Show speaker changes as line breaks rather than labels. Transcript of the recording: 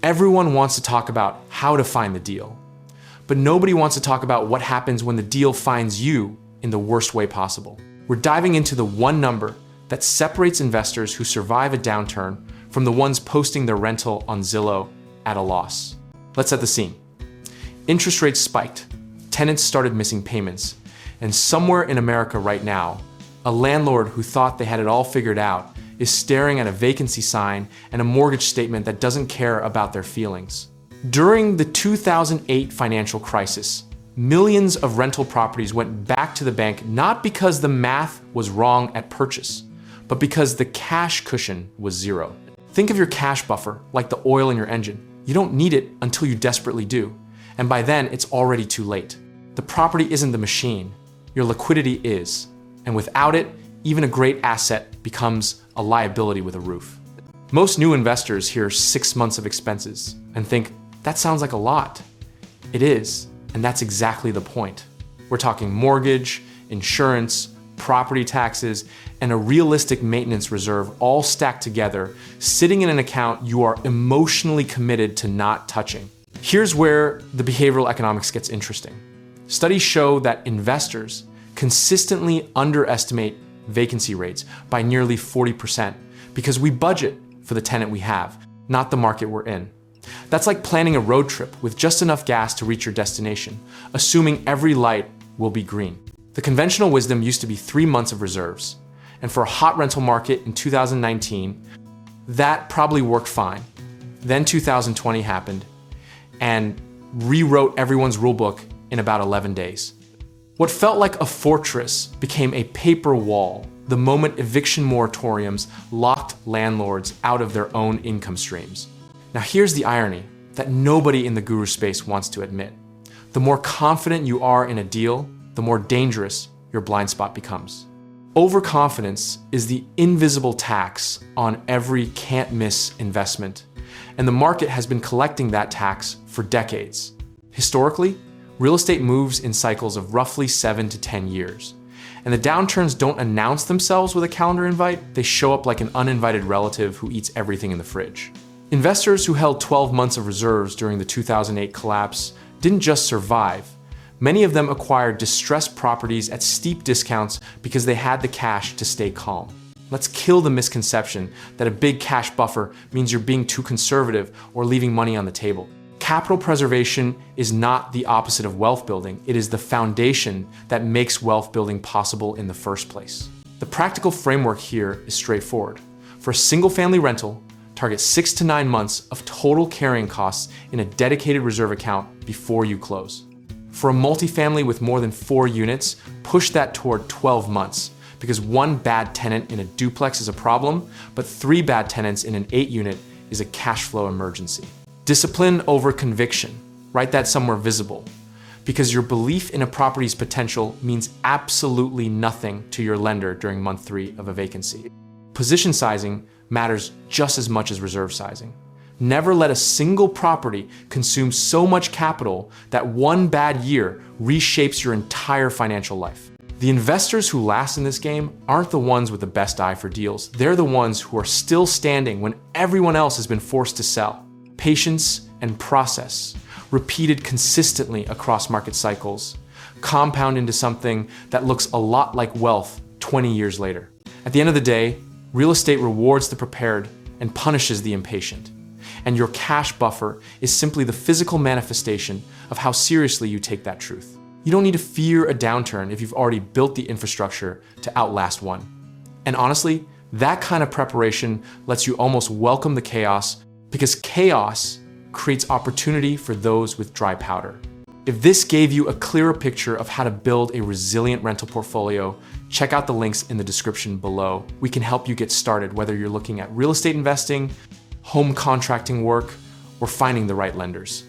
Everyone wants to talk about how to find the deal, but nobody wants to talk about what happens when the deal finds you in the worst way possible. We're diving into the one number that separates investors who survive a downturn from the ones posting their rental on Zillow at a loss. Let's set the scene. Interest rates spiked, tenants started missing payments, and somewhere in America right now, a landlord who thought they had it all figured out is staring at a vacancy sign and a mortgage statement that doesn't care about their feelings. During the 2008 financial crisis, millions of rental properties went back to the bank not because the math was wrong at purchase, but because the cash cushion was zero. Think of your cash buffer like the oil in your engine. You don't need it until you desperately do, and by then it's already too late. The property isn't the machine, your liquidity is, and without it, even a great asset becomes a liability with a roof. Most new investors hear 6 months of expenses and think, that sounds like a lot. It is, and that's exactly the point. We're talking mortgage, insurance, property taxes, and a realistic maintenance reserve all stacked together, sitting in an account you are emotionally committed to not touching. Here's where the behavioral economics gets interesting. Studies show that investors consistently underestimate vacancy rates by nearly 40% because we budget for the tenant we have, not the market we're in. That's like planning a road trip with just enough gas to reach your destination, assuming every light will be green. The conventional wisdom used to be 3 months of reserves, and for a hot rental market in 2019, that probably worked fine. Then 2020 happened and rewrote everyone's rulebook in about 11 days. What felt like a fortress became a paper wall the moment eviction moratoriums locked landlords out of their own income streams. Now here's the irony that nobody in the guru space wants to admit. The more confident you are in a deal, the more dangerous your blind spot becomes. Overconfidence is the invisible tax on every can't-miss investment, and the market has been collecting that tax for decades. Historically, real estate moves in cycles of roughly 7 to 10 years, and the downturns don't announce themselves with a calendar invite, they show up like an uninvited relative who eats everything in the fridge. Investors who held 12 months of reserves during the 2008 collapse didn't just survive. Many of them acquired distressed properties at steep discounts because they had the cash to stay calm. Let's kill the misconception that a big cash buffer means you're being too conservative or leaving money on the table. Capital preservation is not the opposite of wealth building. It is the foundation that makes wealth building possible in the first place. The practical framework here is straightforward. For a single-family rental, target 6 to 9 months of total carrying costs in a dedicated reserve account before you close. For a multifamily with more than 4 units, push that toward 12 months, because 1 bad tenant in a duplex is a problem, but 3 bad tenants in an 8-unit is a cash flow emergency. Discipline over conviction. Write that somewhere visible, because your belief in a property's potential means absolutely nothing to your lender during month 3 of a vacancy. Position sizing matters just as much as reserve sizing. Never let a single property consume so much capital that 1 bad year reshapes your entire financial life. The investors who last in this game aren't the ones with the best eye for deals. They're the ones who are still standing when everyone else has been forced to sell. Patience and process, repeated consistently across market cycles, compound into something that looks a lot like wealth 20 years later. At the end of the day, real estate rewards the prepared and punishes the impatient. And your cash buffer is simply the physical manifestation of how seriously you take that truth. You don't need to fear a downturn if you've already built the infrastructure to outlast one. And honestly, that kind of preparation lets you almost welcome the chaos, because chaos creates opportunity for those with dry powder. If this gave you a clearer picture of how to build a resilient rental portfolio, check out the links in the description below. We can help you get started, whether you're looking at real estate investing, home contracting work, or finding the right lenders.